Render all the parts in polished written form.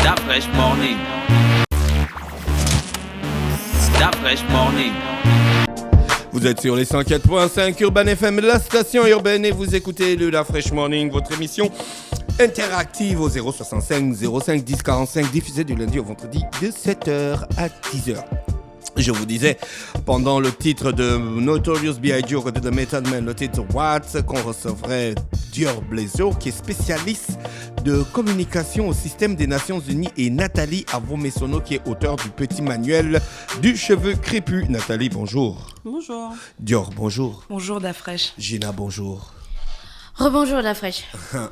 Da Fresh Morning. Da Fresh Morning. Vous êtes sur les 104.5 Urban FM, la station urbaine, et vous écoutez le La Fresh Morning, votre émission interactive au 065 05 10 45, diffusée du lundi au vendredi de 7h à 10h. Je vous disais, pendant le titre de Notorious B.I.G. au côté de Method Man, le titre What, qu'on recevrait Dior Blazo, qui est spécialiste de communication au système des Nations Unies, et Nathalie Avomesono, qui est auteure du petit manuel du cheveu crépus. Nathalie, bonjour. Bonjour. Dior, bonjour. Bonjour Dafresh. Gina, bonjour. Rebonjour la fraîche.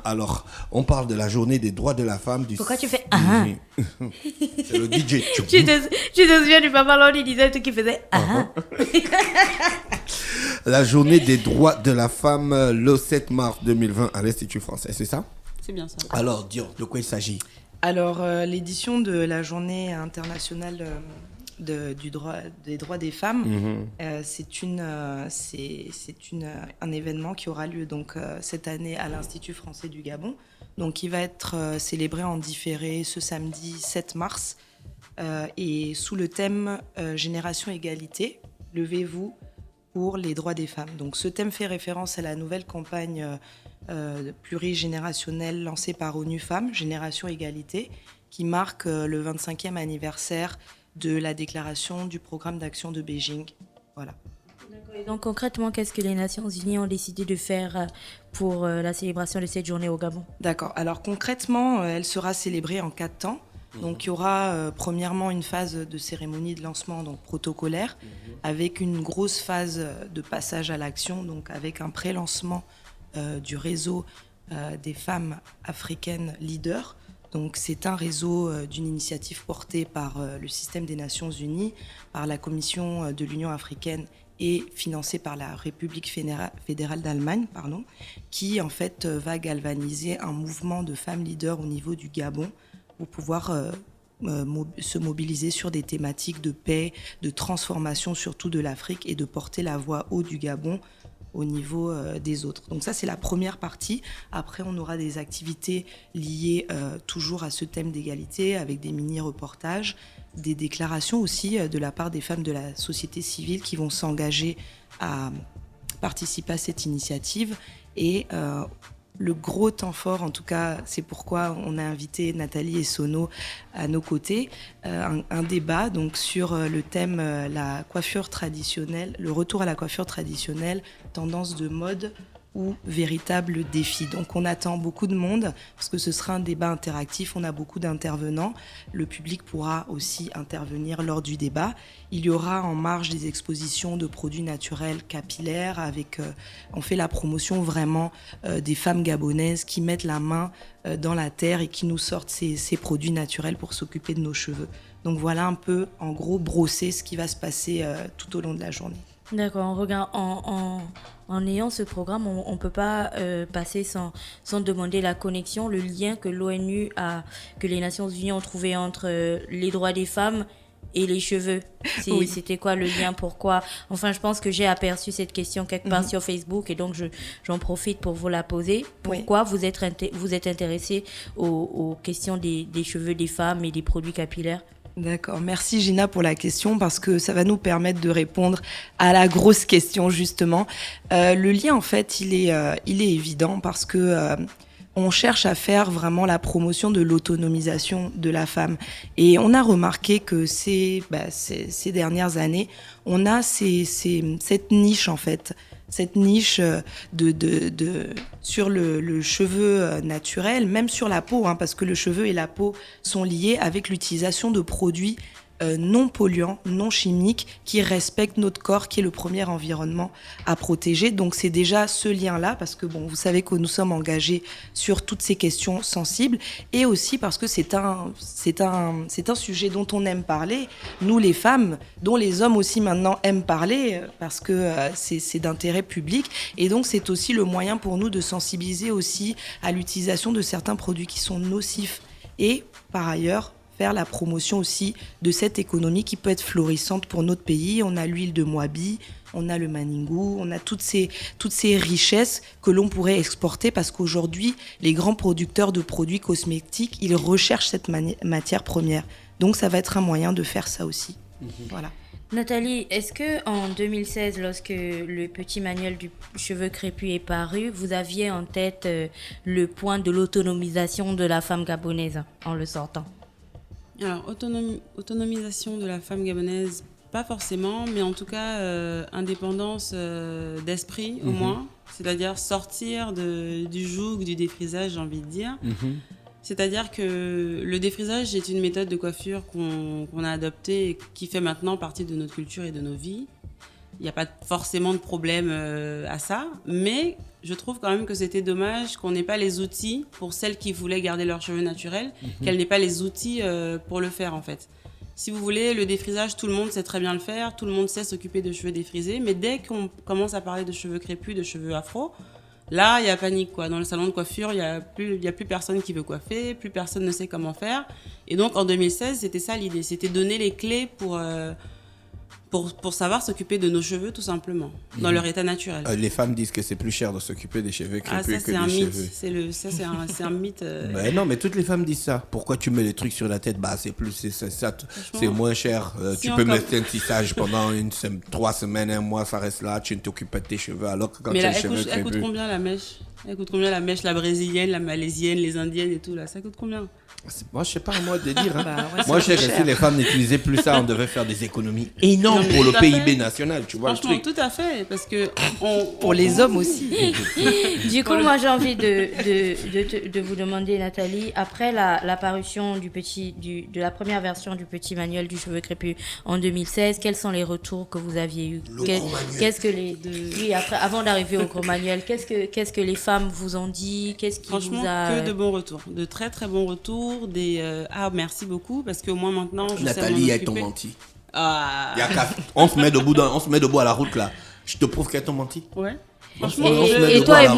Alors, on parle de la journée des droits de la femme du... Pourquoi tu fais C'est le DJ. tu te souviens du papa là, il disait tout qui faisait La journée des droits de la femme, le 7 mars 2020 à l'Institut français, c'est ça? C'est bien ça. Alors, Dior, de quoi il s'agit? Alors, l'édition de la journée internationale des droits des femmes, c'est un événement qui aura lieu donc, cette année à l'Institut français du Gabon. Donc, il va être célébré en différé ce samedi 7 mars et sous le thème Génération Égalité, levez-vous pour les droits des femmes. Donc, ce thème fait référence à la nouvelle campagne plurigénérationnelle lancée par ONU Femmes, Génération Égalité, qui marque le 25e anniversaire de la déclaration du programme d'action de Beijing. Voilà. D'accord. Et donc concrètement, qu'est-ce que les Nations Unies ont décidé de faire pour la célébration de cette journée au Gabon? D'accord. Alors concrètement, elle sera célébrée en 4 temps. Donc il y aura premièrement une phase de cérémonie de lancement donc protocolaire, avec une grosse phase de passage à l'action, donc avec un pré-lancement du réseau des femmes africaines leaders. Donc, c'est un réseau d'une initiative portée par le système des Nations Unies, par la Commission de l'Union africaine et financée par la République fédérale d'Allemagne, qui en fait va galvaniser un mouvement de femmes leaders au niveau du Gabon pour pouvoir se mobiliser sur des thématiques de paix, de transformation surtout de l'Afrique, et de porter la voix haut du Gabon au niveau des autres. Donc ça, c'est la première partie. Après, on aura des activités liées toujours à ce thème d'égalité, avec des mini-reportages, des déclarations aussi de la part des femmes de la société civile qui vont s'engager à participer à cette initiative. Et le gros temps fort, en tout cas, c'est pourquoi on a invité Nathalie et Sono à nos côtés, un débat donc sur le thème la coiffure traditionnelle, le retour à la coiffure traditionnelle, tendance de mode ou véritable défi. Donc on attend beaucoup de monde parce que ce sera un débat interactif, on a beaucoup d'intervenants, le public pourra aussi intervenir lors du débat. Il y aura en marge des expositions de produits naturels capillaires avec, on fait la promotion vraiment des femmes gabonaises qui mettent la main dans la terre et qui nous sortent ces produits naturels pour s'occuper de nos cheveux. Donc voilà un peu en gros brosser ce qui va se passer tout au long de la journée. D'accord, en ayant ce programme, on ne peut pas passer sans demander la connexion, le lien que l'ONU a, que les Nations Unies ont trouvé entre les droits des femmes et les cheveux. Oui. C'était quoi le lien? Pourquoi? Enfin, je pense que j'ai aperçu cette question quelque part sur Facebook, et donc j'en profite pour vous la poser. Pourquoi vous êtes intéressé aux questions des cheveux des femmes et des produits capillaires? D'accord, merci Gina pour la question, parce que ça va nous permettre de répondre à la grosse question justement. Le lien en fait il est évident parce que on cherche à faire vraiment la promotion de l'autonomisation de la femme, et on a remarqué que ces dernières années on a cette niche en fait. Cette niche sur le cheveu naturel, même sur la peau, parce que le cheveu et la peau sont liés, avec l'utilisation de produits non polluants, non chimiques, qui respectent notre corps, qui est le premier environnement à protéger. Donc c'est déjà ce lien-là, parce que vous savez que nous sommes engagés sur toutes ces questions sensibles, et aussi parce que c'est un sujet dont on aime parler, nous les femmes, dont les hommes aussi maintenant aiment parler, parce que c'est d'intérêt public, et donc c'est aussi le moyen pour nous de sensibiliser aussi à l'utilisation de certains produits qui sont nocifs, et par ailleurs faire la promotion aussi de cette économie qui peut être florissante pour notre pays. On a l'huile de Moabi, on a le Maningou, on a toutes ces richesses que l'on pourrait exporter parce qu'aujourd'hui, les grands producteurs de produits cosmétiques, ils recherchent cette matière première. Donc ça va être un moyen de faire ça aussi. Voilà. Nathalie, est-ce que en 2016, lorsque le petit manuel du cheveu crépus est paru, vous aviez en tête le point de l'autonomisation de la femme gabonaise en le sortant? Alors, autonomisation de la femme gabonaise, pas forcément, mais en tout cas, indépendance d'esprit au moins, c'est-à-dire sortir du joug, du défrisage, j'ai envie de dire. C'est-à-dire que le défrisage est une méthode de coiffure qu'on a adoptée et qui fait maintenant partie de notre culture et de nos vies. Il n'y a pas forcément de problème à ça, mais je trouve quand même que c'était dommage qu'on n'ait pas les outils pour celles qui voulaient garder leurs cheveux naturels, qu'elles n'aient pas les outils pour le faire en fait. Si vous voulez, le défrisage, tout le monde sait très bien le faire, tout le monde sait s'occuper de cheveux défrisés, mais dès qu'on commence à parler de cheveux crépus, de cheveux afro, là, il y a panique, quoi. Dans le salon de coiffure, il y a plus personne qui veut coiffer, plus personne ne sait comment faire. Et donc, en 2016, c'était ça l'idée. C'était donner les clés pour savoir s'occuper de nos cheveux, tout simplement, dans leur état naturel. Les femmes disent que c'est plus cher de s'occuper des cheveux crépus que des cheveux. C'est un mythe. Ben non, mais toutes les femmes disent ça. Pourquoi tu mets les trucs sur la tête? Bah, c'est moins cher. Tu peux mettre un tissage pendant 3 semaines, 1 mois, ça reste là. Tu ne t'occupes pas de tes cheveux. Alors que quand tu as les cheveux crépus... Elle coûte combien la mèche? Elle coûte combien la mèche, la brésilienne, la malaisienne, les indiennes et tout là? Ça coûte combien? Moi, je sais pas à moi de dire. Hein. Ouais, moi, je sais que si les femmes n'utilisaient plus ça, on devait faire des économies énormes pour le PIB national. Tu vois le truc. Tout à fait, parce que pour les hommes aussi. Du coup, moi, j'ai envie de vous demander, Nathalie, après la parution de la première version du petit manuel du cheveu crépus en 2016, quels sont les retours que vous aviez eus? Qu'est-ce que oui, avant d'arriver au gros manuel, qu'est-ce que les femmes vous ont dit? Qu'est-ce qui franchement, vous a... que de bons retours, de très très bons retours. Merci beaucoup, parce qu'au moins maintenant je sais m'en occuper. Nathalie, elles t'ont menti. Ah. On se met debout à la route là. Je te prouve qu'elles t'ont menti. Ouais. Franchement, et toi et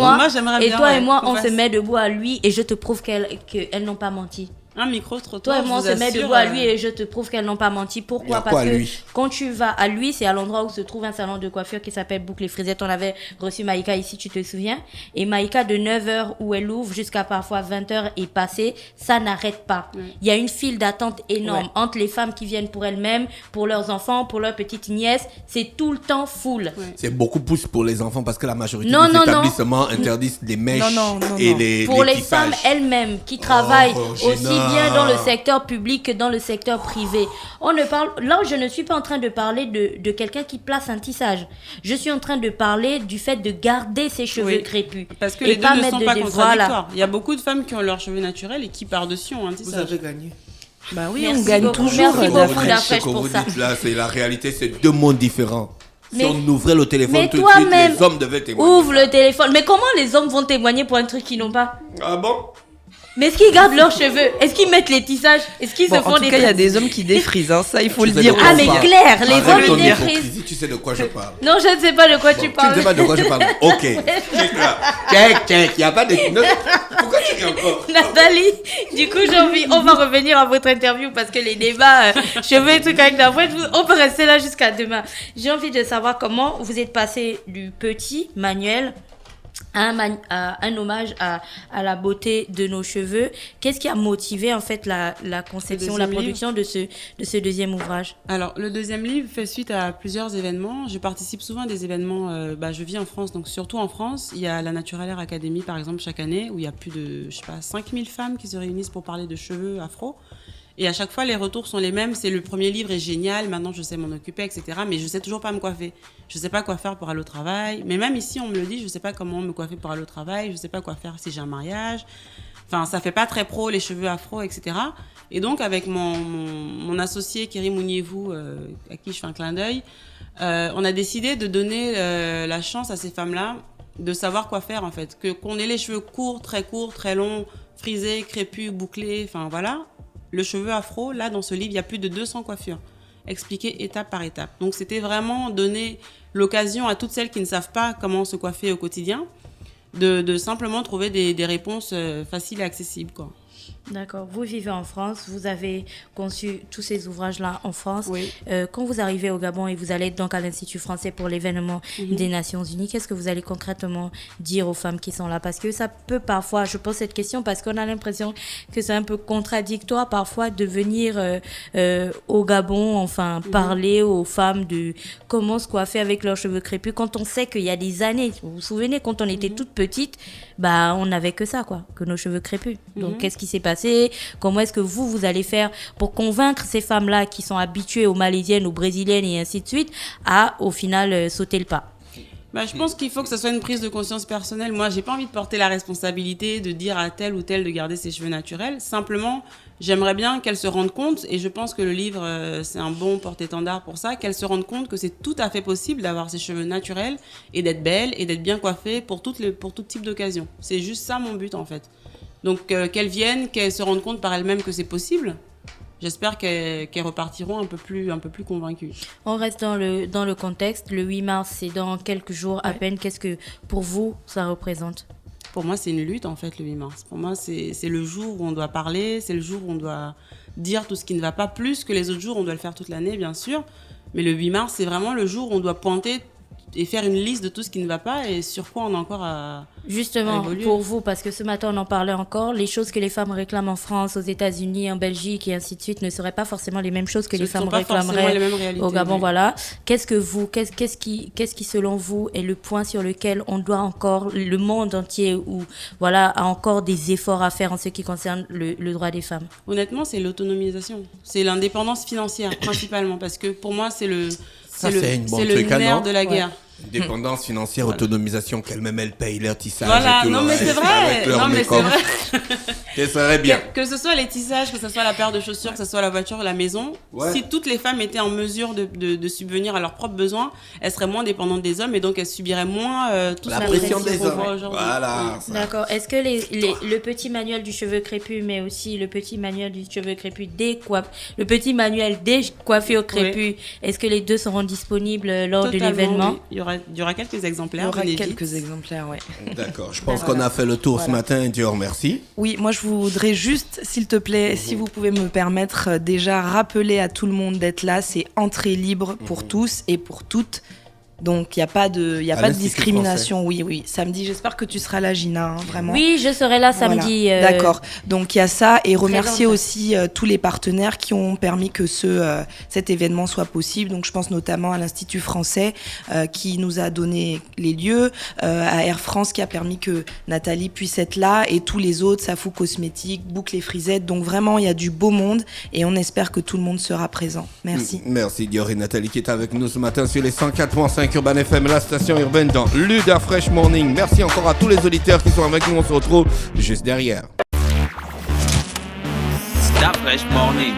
moi, on se met debout à lui et je te prouve qu'elles n'ont pas menti. Un micro-trottoir. Toi et moi, on se met debout à lui et je te prouve qu'elles n'ont pas menti. Pourquoi? Parce que quand tu vas à lui, c'est à l'endroit où se trouve un salon de coiffure qui s'appelle Boucle et Frisette. On avait reçu Maïka ici, tu te souviens? Et Maïka, de 9h où elle ouvre jusqu'à parfois 20h est passée, ça n'arrête pas. Il y a une file d'attente énorme entre les femmes qui viennent pour elles-mêmes, pour leurs enfants, pour leurs petites nièces. C'est tout le temps full. C'est beaucoup plus pour les enfants parce que la majorité des établissements interdisent les mèches et les pour les tissages. femmes elles-mêmes qui travaillent aussi bien dans le secteur public que dans le secteur privé. Là, je ne suis pas en train de parler de quelqu'un qui place un tissage. Je suis en train de parler du fait de garder ses cheveux crépus. Parce que les deux ne sont pas contradictoires. Il y a beaucoup de femmes qui ont leurs cheveux naturels et qui par-dessus ont un tissage. Vous avez gagné. Bah oui, Merci on gagne beaucoup. toujours. Merci beaucoup, Ce que vous dites là, c'est la réalité, c'est 2 mondes différents. Si on ouvrait le téléphone mais tout de suite, toi-même, les hommes devaient témoigner. ouvre le téléphone. Mais comment les hommes vont témoigner pour un truc qu'ils n'ont pas? Ah bon? Mais est-ce qu'ils gardent leurs cheveux? Est-ce qu'ils mettent les tissages? Est-ce qu'ils se font en tout cas, il y a des hommes qui défrisent, hein, ça il faut le dire. Ah mais clair, les hommes ils défrisent. Tu sais de quoi je parle. Non, je ne sais pas de quoi tu parles. Tu ne sais pas de quoi je parle. Ok. Check. Il n'y a pas de... Pourquoi tu ris encore? Nathalie, du coup on va revenir à votre interview parce que les débats, cheveux et trucs avec la voix, on peut rester là jusqu'à demain. J'ai envie de savoir comment vous êtes passé du petit manuel un hommage à la beauté de nos cheveux. Qu'est-ce qui a motivé en fait la conception, la production de ce deuxième ouvrage? Alors, le deuxième livre fait suite à plusieurs événements. Je participe souvent à des événements, je vis en France, donc surtout en France. Il y a la Natural Hair Academy, par exemple, chaque année, où il y a plus de, 5000 femmes qui se réunissent pour parler de cheveux afro. Et à chaque fois, les retours sont les mêmes. C'est le premier livre est génial, maintenant je sais m'en occuper, etc. Mais je sais toujours pas me coiffer. Je sais pas quoi faire pour aller au travail. Mais même ici, on me le dit, je sais pas comment me coiffer pour aller au travail. Je sais pas quoi faire si j'ai un mariage. Enfin, ça fait pas très pro, les cheveux afro, etc. Et donc, avec mon associé, Kéry Mounievou, à qui je fais un clin d'œil, on a décidé de donner la chance à ces femmes-là de savoir quoi faire, en fait. Qu'on ait les cheveux courts, très longs, frisés, crépus, bouclés, enfin voilà. Le cheveu afro, là, dans ce livre, il y a plus de 200 coiffures, expliquées étape par étape. Donc, c'était vraiment donner l'occasion à toutes celles qui ne savent pas comment se coiffer au quotidien, de simplement trouver des réponses faciles et accessibles, quoi. D'accord. Vous vivez en France, vous avez conçu tous ces ouvrages-là en France. Oui. Quand vous arrivez au Gabon et vous allez donc à l'Institut français pour l'événement des Nations Unies, qu'est-ce que vous allez concrètement dire aux femmes qui sont là? Parce que ça peut parfois, je pose cette question parce qu'on a l'impression que c'est un peu contradictoire parfois de venir au Gabon, enfin parler aux femmes de comment se coiffer avec leurs cheveux crépus quand on sait qu'il y a des années, vous vous souvenez, quand on était toute petite, bah on n'avait que ça, quoi, que nos cheveux crépus. Donc qu'est-ce qui s'est passé? Comment est-ce que vous allez faire pour convaincre ces femmes-là qui sont habituées aux Malaisiennes, aux Brésiliennes et ainsi de suite à, au final, sauter le pas? Bah, je pense qu'il faut que ce soit une prise de conscience personnelle. Moi, j'ai pas envie de porter la responsabilité de dire à tel ou tel de garder ses cheveux naturels. Simplement, j'aimerais bien qu'elles se rendent compte, et je pense que le livre, c'est un bon porte-étendard pour ça, qu'elles se rendent compte que c'est tout à fait possible d'avoir ses cheveux naturels et d'être belle et d'être bien coiffée pour tout type d'occasion. C'est juste ça mon but, en fait. Donc, qu'elles viennent, qu'elles se rendent compte par elles-mêmes que c'est possible. J'espère qu'elles repartiront un peu plus convaincues. On reste dans le contexte. Le 8 mars, c'est dans quelques jours à peine. Qu'est-ce que, pour vous, ça représente? Pour moi, c'est une lutte, en fait, le 8 mars. Pour moi, c'est le jour où on doit parler, c'est le jour où on doit dire tout ce qui ne va pas, plus que les autres jours. On doit le faire toute l'année, bien sûr. Mais le 8 mars, c'est vraiment le jour où on doit pointer et faire une liste de tout ce qui ne va pas et sur quoi on a encore à Justement, évoluer. pour vous, parce que ce matin on en parlait encore, les choses que les femmes réclament en France, aux États-Unis, en Belgique et ainsi de suite ne seraient pas forcément les mêmes choses que les femmes réclameraient au Gabon. Voilà. Qu'est-ce qui selon vous est le point sur lequel on doit encore, le monde entier, ou voilà, a encore des efforts à faire en ce qui concerne le droit des femmes? Honnêtement, c'est l'autonomisation. C'est l'indépendance financière, principalement, parce que pour moi, c'est le nerf de la guerre. Dépendance financière, autonomisation, qu'elle-même elle paye leur tissage. Voilà, et tout non le mais reste c'est vrai, avec leur non mais c'est make-up. vrai. Et ça serait bien. Que ce soit les tissages, que ce soit la paire de chaussures, que ce soit la voiture, la maison, Ouais. si toutes les femmes étaient en mesure de subvenir à leurs propres besoins, elles seraient moins dépendantes des hommes et donc elles subiraient moins tout La ce pression qu'on des voit hommes. aujourd'hui. Voilà. ça. D'accord. Est-ce que le petit manuel du cheveu crépus, mais aussi le petit manuel du cheveu crépus le petit manuel des coiffures crépus, est-ce que les deux seront disponibles lors de Totalement, l'événement? oui. Il y aura quelques exemplaires. Il y aura inédits. quelques exemplaires, ouais. D'accord, je pense qu'on a fait le tour ce matin. Dieu remercie. Oui, moi je voudrais juste, s'il te plaît, si vous pouvez me permettre, déjà rappeler à tout le monde d'être là. C'est entrée libre pour tous et pour toutes. Donc il n'y a pas de discrimination. Oui. Samedi, j'espère que tu seras là, Gina, hein, vraiment. Oui, je serai là samedi. Voilà. D'accord. Donc il y a ça, et remercier aussi tous les partenaires qui ont permis que cet événement soit possible. Donc je pense notamment à l'Institut français qui nous a donné les lieux, à Air France qui a permis que Nathalie puisse être là, et tous les autres, Safou Cosmétiques, Boucle et Frisettes. Donc vraiment, il y a du beau monde et on espère que tout le monde sera présent. Merci. Merci Dior et Nathalie qui est avec nous ce matin sur les 104.5 Urban FM, la station urbaine dans Luda Fresh Morning. Merci encore à tous les auditeurs qui sont avec nous. On se retrouve juste derrière. Luda Fresh Morning.